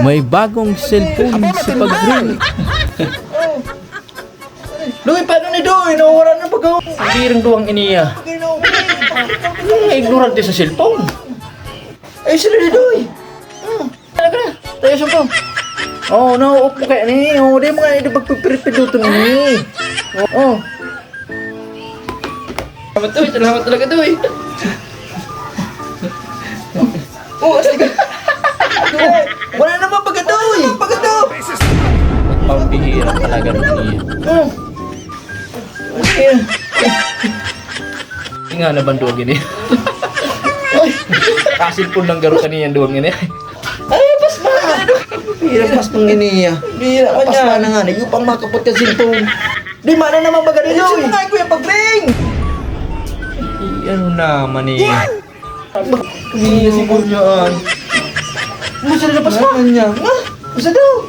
May bagong cellphone si Pagring. Doy, paano ni Doy? Nawawala na pag Ang duwang iniya. Ignorante sa cellphone. Ay, sila ni Doy. Talaga na. Tayo sa phone. Oh, nauup mo kaya ni. Oh, di mga hindi magpipiripiduto ni. Oh. Salamat talaga Doy. Oh, sige. Wala naman pagkatoy. Pagkatoy. Pambihira talaga niya. Oh. Sige. Nga na banduag ini. Kasil po ng garo kanina duwang ini. Ay, pas ba? Hirap pas pang iniya. Hirap pas ba na nga. Nagupang makapot ka cellphone. Di mana naman baga ni Doy. Sino nga ko yung pagring? Ano naman niya? Iniya siguro yan. Masa na pas ba? Masa daw?